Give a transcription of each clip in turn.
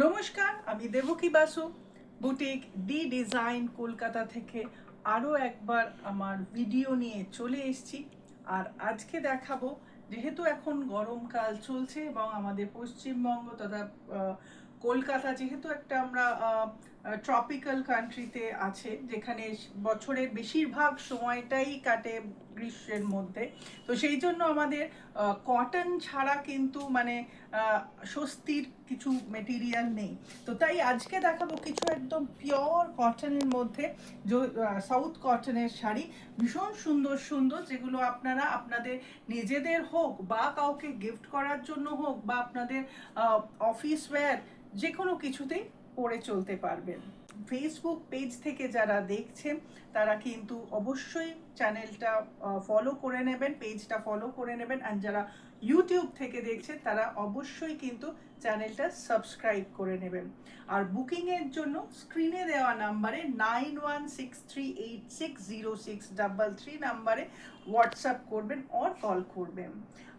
নমস্কার, আমি Devaki Basu, boutique D design Kolkata থেকে আরও একবার আমার ভিডিও নিয়ে চলে এসেছি। আর আজকে দেখাবো, যেহেতু এখন গরমকাল চলছে এবং আমাদের পশ্চিমবঙ্গ তথা কলকাতা যেহেতু একটা আমরা ট্রপিক্যাল কান্ট্রিতে আছে, যেখানে বছরের বেশিরভাগ সময়টাই কাটে গ্রীষ্মের মধ্যে। তো সেই জন্য আমাদের কটন ছাড়া কিন্তু মানে স্বস্তির কিছু মেটেরিয়াল নেই। তো তাই আজকে দেখাবো কিছু একদম পিওর কটনের মধ্যে, সাউথ কটনের শাড়ি, ভীষণ সুন্দর সুন্দর, যেগুলো আপনারা আপনাদের নিজেদের হোক বা কাউকে গিফট করার জন্য হোক বা আপনাদের অফিস ওয়্যার, যে কোনো কিছুতেই পরে চলতে পারবেন। ফেসবুক পেজ থেকে যারা দেখছেন তারা কিন্তু অবশ্যই চ্যানেলটা ফলো করে নেবেন, পেজটা ফলো করে নেবেন। আর যারা ইউটিউব থেকে দেখছেন তারা অবশ্যই কিন্তু চ্যানেলটা সাবস্ক্রাইব করে নেবেন। আর বুকিংয়ের জন্য স্ক্রিনে দেওয়া নাম্বারে 9163860633 নাম্বারে হোয়াটসঅ্যাপ করবেন অর কল করবেন।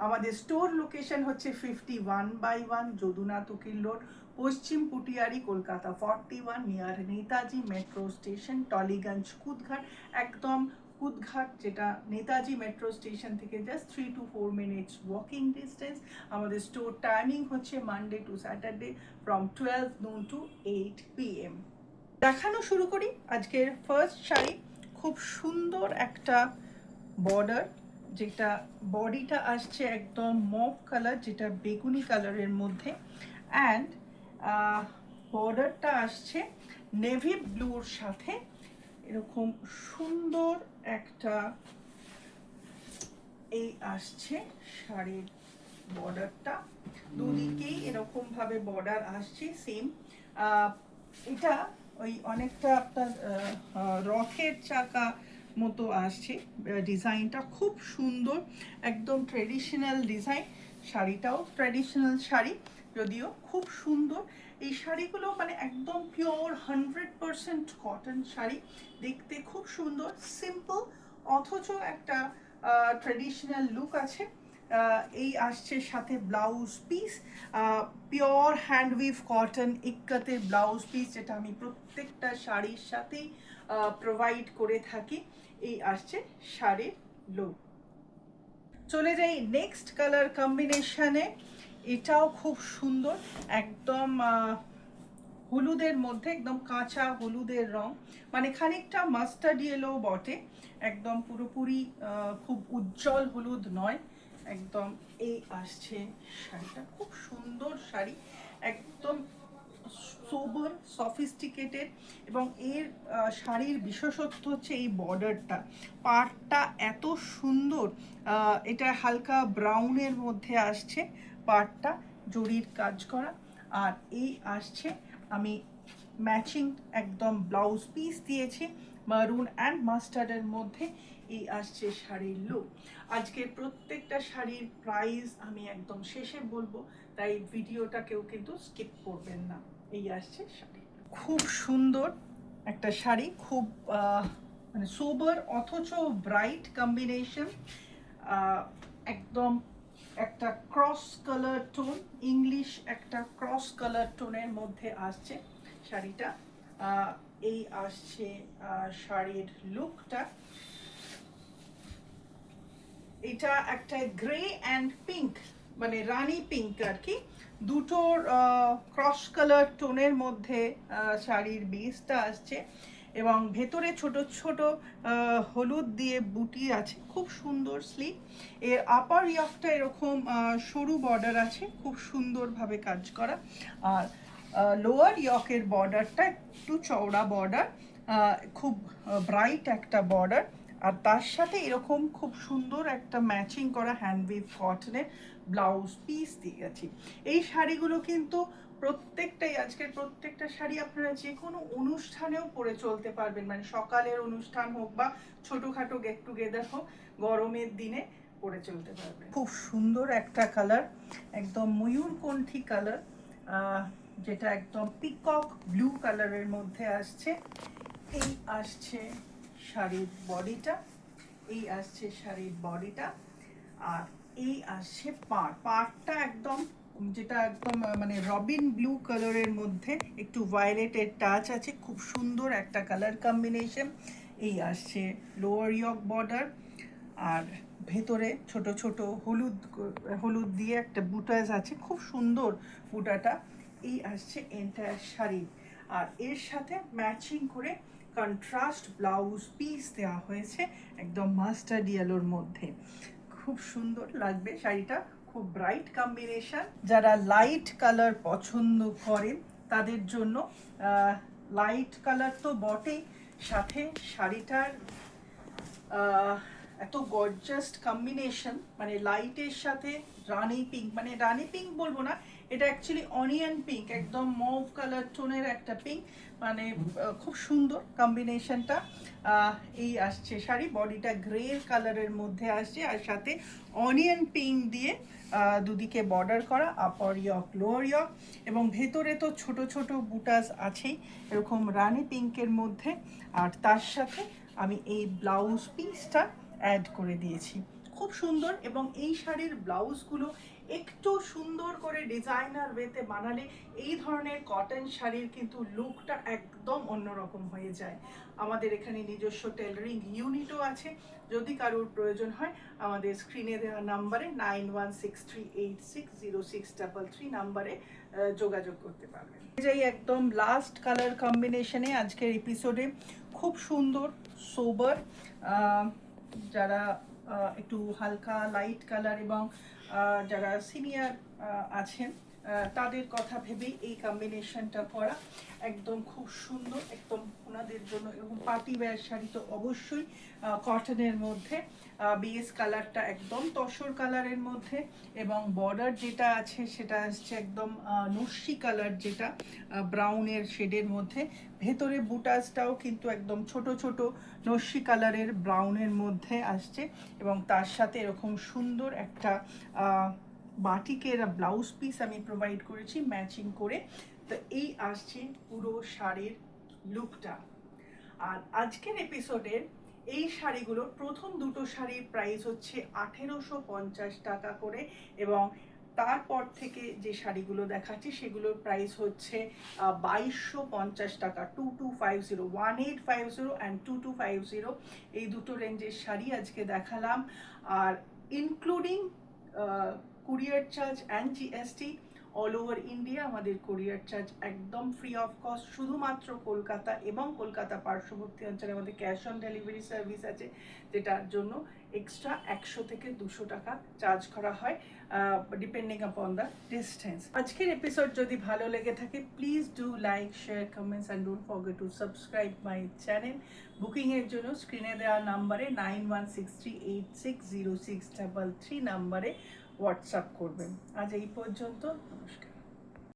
আমাদের স্টোর লোকেশন হচ্ছে 51/1 Jadunath Ukil road, Paschim Putiari, Kolkata 41, near Netaji metro station, Tollygunge, Kudghat. একদম কুদঘাট, যেটা নেতাজি মেট্রো স্টেশন থেকে just 3 to 4 minutes walking distance. আমাদের স্টোর টাইমিং হচ্ছে Monday to Saturday from 12 noon to 8 PM। দেখানো শুরু করি আজকের ফার্স্ট শাড়ি। খুব সুন্দর একটা বর্ডার, যেটা বডিটা আসছে একদম মভ কালার, যেটা বেগুনি কালারের মধ্যে, অ্যান্ড বর্ডারটা আসছে নেভি ব্লুর সাথে। এরকম সুন্দর একটা এই আসছে শাড়ির বর্ডারটা, দুদিকেই এরকম ভাবে বর্ডার আসছে সেম। এটা ওই অনেকটা আপনার রকেট চাকা মতো আসছে ডিজাইনটা, খুব সুন্দর, একদম ট্রেডিশনাল ডিজাইন। শাড়িটাও ট্রেডিশনাল শাড়ি, যদিও খুব সুন্দর। এই শাড়িগুলো মানে একদম পিওর 100% কটন শাড়ি, দেখতে খুব সুন্দর, সিম্পল অথচ একটা ট্রেডিশনাল লুক আছে। এই আসছে সাথে blouse piece, pure handweave cotton ইক্কাতের ব্লাউজ পিস, যেটা আমি প্রত্যেকটা শাড়ির সাথেই প্রোভাইড করে থাকি। এই আসছে শাড়ির লুক। চলে যাই নেক্সট কালার কম্বিনেশনে। এটাও খুব সুন্দর, একদম হলুদের মধ্যে, একদম কাঁচা হলুদের রং, মানে খানিকটা মাস্টার্ড ইয়েলো বটে, একদম পুরোপুরি খুব উজ্জ্বল হলুদ নয়, একদম। এই আসছে শাড়িটা, খুব সুন্দর শাড়ি, একদম সোবার সফিস্টিকেটেড। এবং এর শাড়ির বিশেষত্ব হচ্ছে এই বর্ডারটা, পাড়টা এত সুন্দর। এটা হালকা ব্রাউনের মধ্যে আসছে পাড়টা, জরির কাজ করা। আর এই আসছে, আমি ম্যাচিং একদম ব্লাউজ পিস দিয়েছি মারুন অ্যান্ড মাস্টার্ডের মধ্যে। এই আসছে শাড়ির লুক। আজকের প্রত্যেকটা শাড়ির প্রাইস আমি একদম শেষে বলবো, তাই ভিডিওটা কেউ কিন্তু স্কিপ করবেন না। এই আসছে শাড়ি, খুব সুন্দর একটা শাড়ি, খুব মানে সোবার অথচ ব্রাইট কম্বিনেশন, একদম একটা ক্রস কালার টোন, ইংলিশ একটা ক্রস কালার টোনের মধ্যে আসছে শাড়িটা। এই আসছে শাড়ির লুকটা। এটা একটা গ্রে অ্যান্ড পিঙ্ক, মানে রানী পিঙ্ক আর কি, দুটোর ক্রস কালার টোনের মধ্যে শাড়ির বেসটা আসছে। এবং ভেতরে ছোট ছোট হলুদ দিয়ে বুটি আছে, খুব সুন্দর স্লিভ। এর আপার ইয়কটা এরকম সরু বর্ডার আছে, খুব সুন্দরভাবে কাজ করা। আর লোয়ার ইয়কের বর্ডারটা একটু চওড়া বর্ডার, খুব ব্রাইট একটা বর্ডার। আর তার সাথে এরকম খুব সুন্দর একটা ম্যাচিং করা হ্যান্ডউইভ কটনের ব্লাউজ পিস দিয়ে গেছি। এই শাড়িগুলো কিন্তু প্রত্যেকটাই, আজকের প্রত্যেকটা শাড়ি আপনারা যে কোনো অনুষ্ঠানেও পরে চলতে পারবেন, মানে সকালের অনুষ্ঠান হোক বা ছোটোখাটো গেট টুগেদার হোক, গরমের দিনে পরে চলতে পারবেন। খুব সুন্দর একটা কালার, একদম ময়ূরকণ্ঠী কালার, যেটা একদম পিকক ব্লু কালারের মধ্যে আসছে। এই আসছে শাড়ির বডিটা, এই আসছে শাড়ির বডিটা। আর এই আসছে পাড়টা একদম যেটা একদম মানে রবিন ব্লু কালারের মধ্যে একটু ভায়োলেটের টাচ আছে, খুব সুন্দর একটা কালার কম্বিনেশন। এই আসছে লোয়ার ইয়ক বর্ডার, আর ভেতরে ছোট ছোট হলুদ দিয়ে একটা বুটাস আছে, খুব সুন্দর বুটাটা। এই আসছে এন্টায়ার শাড়ি, আর এর সাথে ম্যাচিং করে কন্ট্রাস্ট ব্লাউজ পিস দেওয়া হয়েছে একদম মাস্টার্ড ইয়েলোর মধ্যে। খুব সুন্দর লাগবে শাড়িটা, খুব ব্রাইট কম্বিনেশন। যারা লাইট কালার পছন্দ করেন তাদের জন্য লাইট কালার তো বটেই, সাথে শাড়িটার এত গর্জাস কম্বিনেশন, মানে লাইটের সাথে রানি পিঙ্ক, মানে রানি পিঙ্ক বলবো না, এটা অ্যাকচুয়ালি অনিয়ন পিঙ্ক, একদম মভ কালার টোনের একটা পিঙ্ক, মানে খুব সুন্দর কম্বিনেশনটা। এই আসছে শাড়ি, বডিটা গ্রে কালারের মধ্যে আসছে, আর সাথে অনিয়ন পিঙ্ক দিয়ে দুদিকে বর্ডার করা, আপার ইয়ক লোয়ার ইয়ক, এবং ভেতরে তো ছোট ছোট বুটাস আছেই এরকম রানি পিঙ্কের মধ্যে। আর তার সাথে আমি এই ব্লাউজ পিসটা অ্যাড করে দিয়েছি, খুব সুন্দর। এবং এই শাড়ির ব্লাউজগুলো একটু সুন্দর করে ডিজাইনার ওয়েতে বানালে এই ধরনের কটন শাড়ির কিন্তু লুকটা একদম অন্যরকম হয়ে যায়। আমাদের এখানে নিজস্ব টেলারিং ইউনিটও আছে, যদি কারোর প্রয়োজন হয় আমাদের স্ক্রিনে দেওয়া নাম্বারে 9163860633 নাম্বারে যোগাযোগ করতে পারবেন। যাই একদম লাস্ট কালার কম্বিনেশনে আজকের এপিসোডে, খুব সুন্দর সোবার, যারা একটু হালকা লাইট কালার এবং যারা সিনিয়র আছেন তাদের কথা ভেবেই এই কম্বিনেশনটা করা, একদম খুব সুন্দর, একদম ওনাদের জন্য। এবং পার্টি ওয়্যার শাড়ি তো অবশ্যই কটনের মধ্যে, বেস কালারটা একদম তসর কালারের মধ্যে, এবং বর্ডার যেটা আছে সেটা আসছে একদম নস্যি কালার, যেটা ব্রাউনের শেডের মধ্যে। ভেতরে বুটাসটাও কিন্তু একদম ছোট ছোট নস্যি কালারের ব্রাউনের মধ্যে আসছে, এবং তার সাথে এরকম সুন্দর একটা বাটিকের ব্লাউজ পিস আমি প্রোভাইড করেছি ম্যাচিং করে। তো এই আসছে পুরো শাড়ির লুকটা। আর আজকের এপিসোডের এই শাড়িগুলোর প্রথম দুটো শাড়ির প্রাইস হচ্ছে 1850 টাকা করে, এবং তারপর থেকে যে শাড়িগুলো দেখাচ্ছি সেগুলোর প্রাইস হচ্ছে 2250 টাকা। 2250, 1850 অ্যান্ড 2250, এই দুটো রেঞ্জের শাড়ি আজকে দেখালাম। আর including courier charge and GST, all over India আমাদের কুরিয়ার চার্জ একদম ফ্রি অফ কস্ট। শুধুমাত্র কলকাতা এবং কলকাতা পার্শ্ববর্তী অঞ্চলে আমাদের ক্যাশ অন ডেলিভারি সার্ভিস আছে, যেটার জন্য এক্সট্রা 100 থেকে 200 টাকা চার্জ করা হয় ডিপেন্ডিং আপন দ্য ডিস্টেন্স। আজকের এপিসোড যদি ভালো লেগে থাকে, please do like, share, comments and don't forget to subscribe my channel. বুকিংয়ের জন্য স্ক্রিনে দেওয়া নাম্বারে 9163860633 নাম্বারে হোয়াটসঅ্যাপ করবেন। আজ এই পর্যন্ত, নমস্কার।